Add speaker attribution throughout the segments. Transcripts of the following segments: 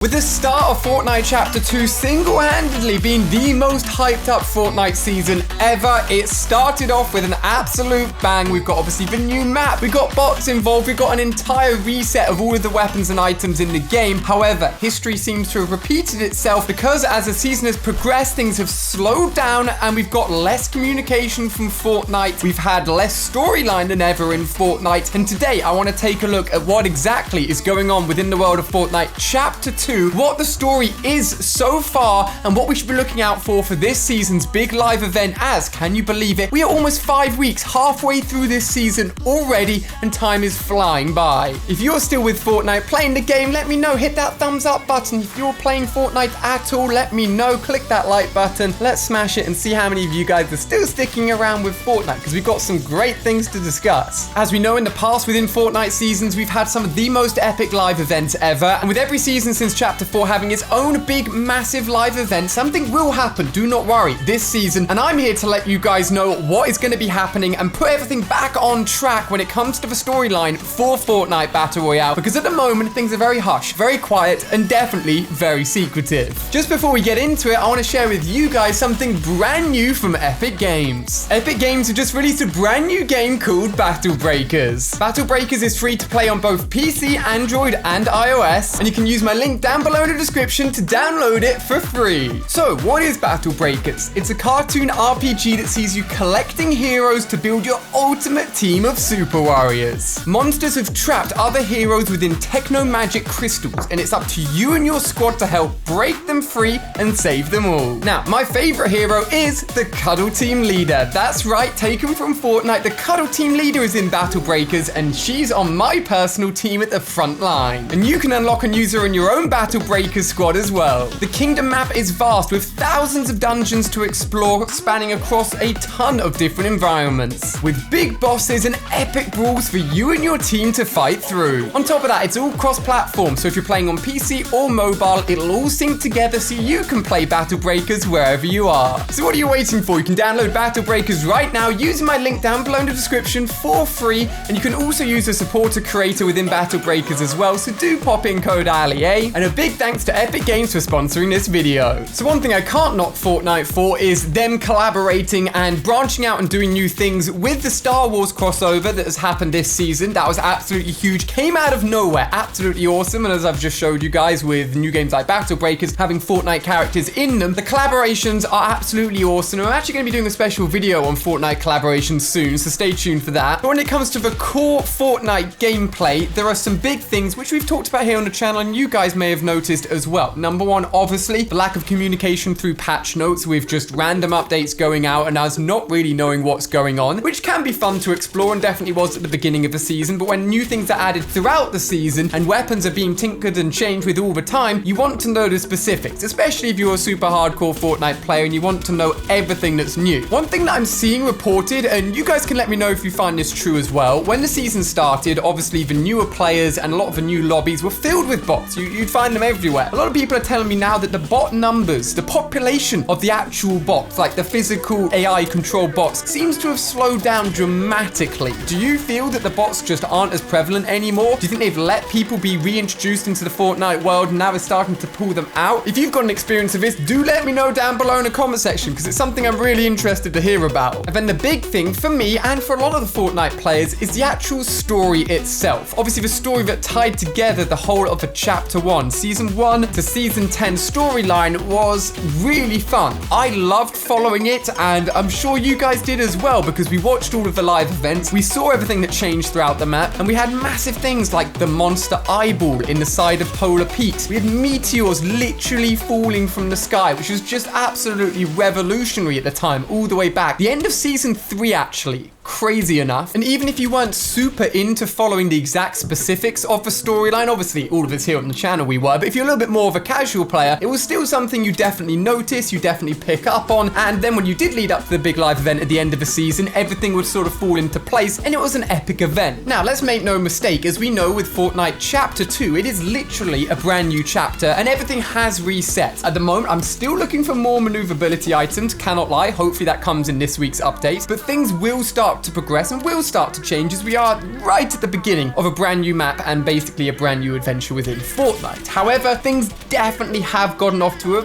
Speaker 1: With the start of Fortnite Chapter 2 single-handedly being the most hyped up Fortnite season ever, it started off with an absolute bang. We've got obviously the new map, we've got bots involved, we've got an entire reset of all of the weapons and items in the game. However, history seems to have repeated itself because as the season has progressed, things have slowed down and we've got less communication from Fortnite. We've had less storyline than ever in Fortnite. And today I want to take a look at what exactly is going on within the world of Fortnite Chapter 2. What the story is so far and what we should be looking out for this season's big live event, as, can you believe it, we are almost 5 weeks halfway through this season already and time is flying by. If you're still with Fortnite playing the game, let me know. Hit that thumbs up button. If you're playing Fortnite at all, let me know. Click that like button. Let's smash it and see how many of you guys are still sticking around with Fortnite, because we've got some great things to discuss. As we know, in the past within Fortnite seasons, we've had some of the most epic live events ever, and with every season since Chapter 4 having its own big, massive live event, something will happen, do not worry, this season. And I'm here to let you guys know what is going to be happening and put everything back on track when it comes to the storyline for Fortnite Battle Royale, because at the moment, things are very hush, very quiet, and definitely very secretive. Just before we get into it, I want to share with you guys something brand new from Epic Games. Epic Games have just released a brand new game called Battle Breakers. Battle Breakers is free to play on both PC, Android, and iOS, and you can use my link down below in the description to download it for free. So, what is Battle Breakers? It's a cartoon RPG that sees you collecting heroes to build your ultimate team of super warriors. Monsters have trapped other heroes within techno-magic crystals, and it's up to you and your squad to help break them free and save them all. Now, my favorite hero is the Cuddle Team Leader. That's right, taken from Fortnite, the Cuddle Team Leader is in Battle Breakers, and she's on my personal team at the front line. And you can unlock and use her in your own Battle Breakers squad as well. The Kingdom map is vast with thousands of dungeons to explore, spanning across a ton of different environments, with big bosses and epic brawls for you and your team to fight through. On top of that, it's all cross-platform, so if you're playing on PC or mobile, it'll all sync together so you can play Battle Breakers wherever you are. So what are you waiting for? You can download Battle Breakers right now using my link down below in the description for free, and you can also use the supporter creator within Battle Breakers as well, so do pop in code AliA, and a big thanks to Epic Games for sponsoring this video. So one thing I can't knock Fortnite for is them collaborating and branching out and doing new things with the Star Wars crossover that has happened this season. That was absolutely huge, came out of nowhere, absolutely awesome, and as I've just showed you guys with new games like Battle Breakers having Fortnite characters in them, the collaborations are absolutely awesome. I'm actually going to be doing a special video on Fortnite collaborations soon, so stay tuned for that. But when it comes to the core Fortnite gameplay, there are some big things which we've talked about here on the channel and you guys may have noticed as well. Number one, obviously, the lack of communication through patch notes with just random updates going out and us not really knowing what's going on, which can be fun to explore and definitely was at the beginning of the season. But when new things are added throughout the season and weapons are being tinkered and changed with all the time, you want to know the specifics, especially if you're a super hardcore Fortnite player and you want to know everything that's new. One thing that I'm seeing reported, and you guys can let me know if you find this true as well, when the season started, obviously the newer players and a lot of the new lobbies were filled with bots. You'd find them everywhere. A lot of people are telling me now that the bot numbers, the population of the actual bots, like the physical AI controlled bots, seems to have slowed down dramatically. Do you feel that the bots just aren't as prevalent anymore? Do you think they've let people be reintroduced into the Fortnite world and now they're starting to pull them out? If you've got an experience of this, do let me know down below in the comment section, because it's something I'm really interested to hear about. And then the big thing for me and for a lot of the Fortnite players is the actual story itself. Obviously the story that tied together the whole of the Chapter 1, Season 1 to Season 10 storyline was really fun. I loved following it, and I'm sure you guys did as well, because we watched all of the live events, we saw everything that changed throughout the map, and we had massive things like the monster eyeball in the side of polar peaks. We had meteors literally falling from the sky, which was just absolutely revolutionary at the time, all the way back. The end of Season 3, actually. Crazy enough. And even if you weren't super into following the exact specifics of the storyline, obviously all of us here on the channel we were, but if you're a little bit more of a casual player, it was still something you definitely notice, you definitely pick up on, and then when you did lead up to the big live event at the end of the season, everything would sort of fall into place, and it was an epic event. Now, let's make no mistake, as we know with Fortnite Chapter 2, it is literally a brand new chapter, and everything has reset. At the moment, I'm still looking for more maneuverability items, cannot lie, hopefully that comes in this week's update, but things will start about to progress and will start to change, as we are right at the beginning of a brand new map and basically a brand new adventure within Fortnite. However, things definitely have gotten off to a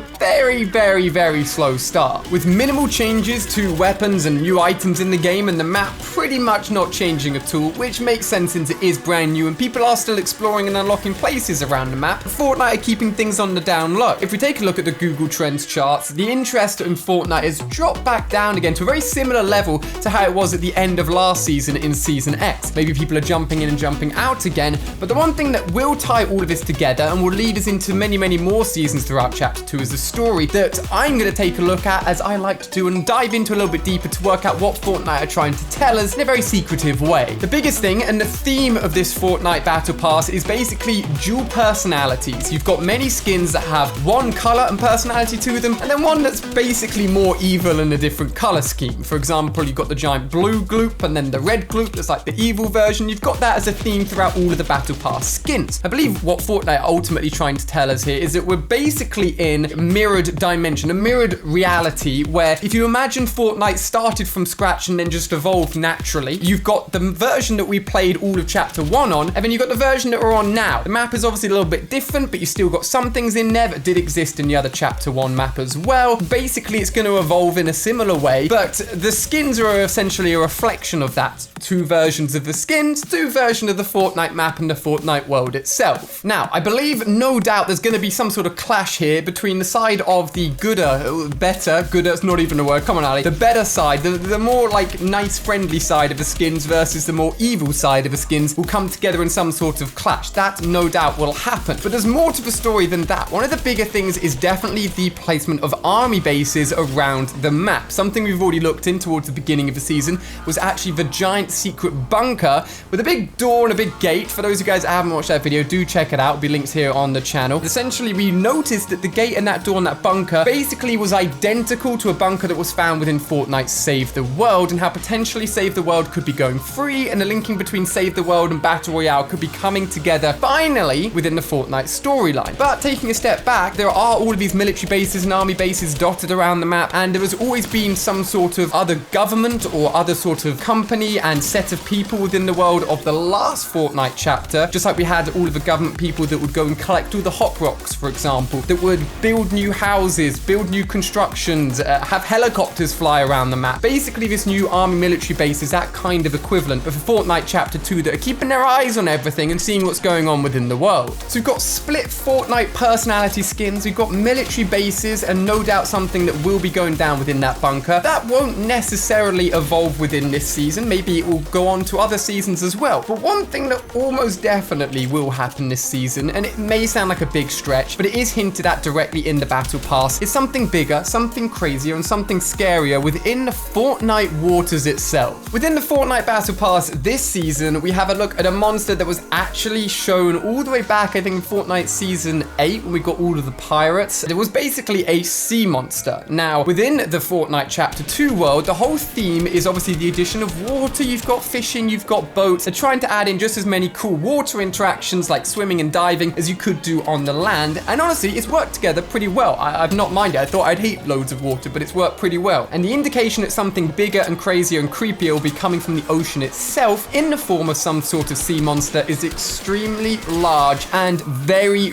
Speaker 1: very slow start, with minimal changes to weapons and new items in the game, and the map pretty much not changing at all, which makes sense since it is brand new and people are still exploring and unlocking places around the map. Fortnite are keeping things on the down low. If we take a look at the Google Trends charts, the interest in Fortnite has dropped back down again to a very similar level to how it was at the end of last season in Season X. Maybe people are jumping in and jumping out again, but the one thing that will tie all of this together and will lead us into many more seasons throughout Chapter 2 is a story that I'm going to take a look at, as I like to do, and dive into a little bit deeper to work out what Fortnite are trying to tell us in a very secretive way. The biggest thing and the theme of this Fortnite Battle Pass is basically dual personalities. You've got many skins that have one color and personality to them, and then one that's basically more evil in a different color scheme. For example, you've got the giant blue gloop and then the red gloop that's like the evil version. You've got that as a theme throughout all of the Battle Pass skins. I believe what Fortnite are ultimately trying to tell us here is that we're basically in a mirrored dimension, a mirrored reality, where if you imagine Fortnite started from scratch and then just evolved naturally, you've got the version that we played all of Chapter 1 on, and then you've got the version that we're on now. The map is obviously a little bit different, but you still got some things in there that did exist in the other Chapter 1 map as well. Basically, it's going to evolve in a similar way, but the skins are essentially a reflection of that. Two versions of the skins, two versions of the Fortnite map and the Fortnite world itself. Now, I believe, no doubt, there's going to be some sort of clash here between the side of the better, it's not even a word, come on Ali, the better side, the more like nice friendly side of the skins versus the more evil side of the skins will come together in some sort of clash. That no doubt will happen, but there's more to the story than that. One of the bigger things is definitely the placement of army bases around the map. Something we've already looked in towards the beginning of the season was actually the giant secret bunker with a big door and a big gate. For those of you guys that haven't watched that video, do check it out. It'll be linked here on the channel. Essentially, we noticed that the gate and that door and that bunker basically was identical to a bunker that was found within Fortnite Save the World, and how potentially Save the World could be going free, and the linking between Save the World and Battle Royale could be coming together finally within the Fortnite storyline. But taking a step back, there are all of these military bases and army bases dotted around the map, and there has always been some sort of other government or other sort of company and set of people within the world of the last Fortnite chapter, just like we had all of the government people that would go and collect all the hot rocks, for example, that would build new houses, build new constructions, have helicopters fly around the map. Basically, this new army military base is that kind of equivalent, but for Fortnite Chapter 2 that are keeping their eyes on everything and seeing what's going on within the world. So we've got split Fortnite personality skins, we've got military bases, and no doubt something that will be going down within that bunker. That won't necessarily evolve within this season. Maybe it will go on to other seasons as well. But one thing that almost definitely will happen this season, and it may sound like a big stretch, but it is hinted at directly in the Battle Pass, is something bigger, something crazier, and something scarier within the Fortnite waters itself. Within the Fortnite Battle Pass this season, we have a look at a monster that was actually shown all the way back, I think, in Fortnite Season 8, when we got all of the pirates. It was basically a sea monster. Now, within the Fortnite Chapter 2 world, the whole theme is obviously the addition of water. You've got fishing, you've got boats. They're trying to add in just as many cool water interactions like swimming and diving as you could do on the land. And honestly, it's worked together pretty well. I've not minded. I thought I'd hate loads of water, but it's worked pretty well. And the indication that something bigger and crazier and creepier will be coming from the ocean itself in the form of some sort of sea monster is extremely large and very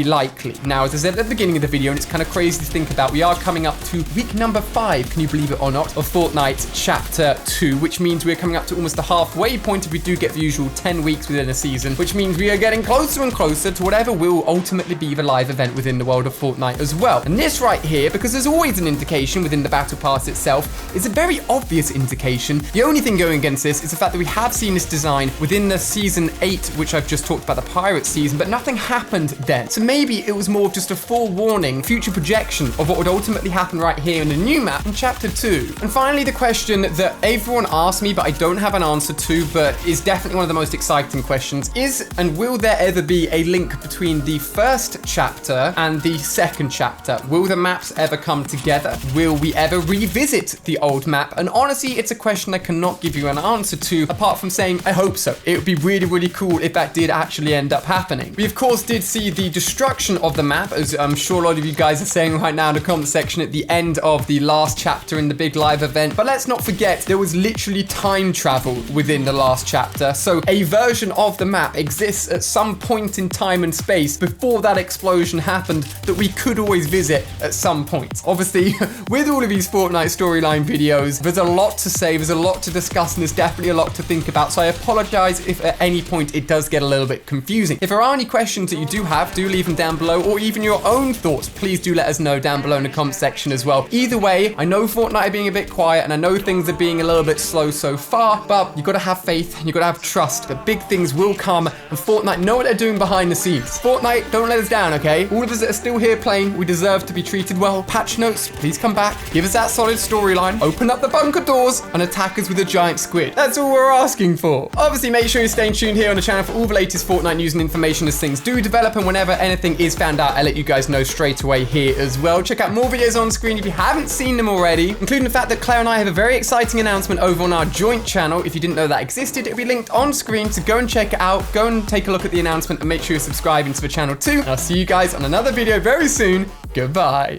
Speaker 1: likely. Now, as I said at the beginning of the video, and it's kind of crazy to think about, we are coming up to week number 5, can you believe it or not, of Fortnite Chapter 2, which means we're coming up to almost the halfway point if we do get the usual 10 weeks within a season, which means we are getting closer and closer to whatever will ultimately be the live event within the world of Fortnite as well. And this right here, because there's always an indication within the Battle Pass itself, is a very obvious indication. The only thing going against this is the fact that we have seen this design within the Season 8, which I've just talked about, the pirate season, but nothing happened then. So maybe it was more of just a forewarning, future projection of what would ultimately happen right here in the new map in Chapter 2. And finally, the question that everyone asked me, but I don't have an answer to, but is definitely one of the most exciting questions, is and will there ever be a link between the first chapter and the second chapter? Will the maps ever come together? Will we ever revisit the old map? And honestly, it's a question I cannot give you an answer to, apart from saying I hope so. It would be really cool if that did actually end up happening. We of course did see the destruction of the map, as I'm sure a lot of you guys are saying right now in the comment section, at the end of the last chapter in the big live event. But let's not forget, there was literally time travel within the last chapter. So a version of the map exists at some point in time and space before that explosion happened that we could always visit at some point. Obviously, with all of these Fortnite storyline videos, there's a lot to say, there's a lot to discuss, and there's definitely a lot to think about. So I apologize if at any point it does get a little bit confusing. If there are any questions that you do have, do leave them down below, or even your own thoughts, please do let us know down below in the comment section as well. Either way, I know Fortnite are being a bit quiet, and I know things are being a little bit slow so far, but you gotta have faith, and you gotta have trust that big things will come, and Fortnite know what they're doing behind the scenes. Fortnite, don't let us down, okay? All of us that are still here playing, we deserve to be treated well. Patch notes, please come back, give us that solid storyline, open up the bunker doors, and attack us with a giant squid. That's all we're asking for. Obviously, make sure you're staying tuned here on the channel for all the latest Fortnite news and information as things do develop, and whenever anything is found out, I'll let you guys know straight away here as well. Check out more videos on screen if you haven't seen them already, including the fact that Claire and I have a very exciting announcement over on our joint channel. If you didn't know that existed, it'll be linked on screen, so go and check it out. Go and take a look at the announcement and make sure you're subscribing to the channel too. And I'll see you guys on another video very soon. Goodbye.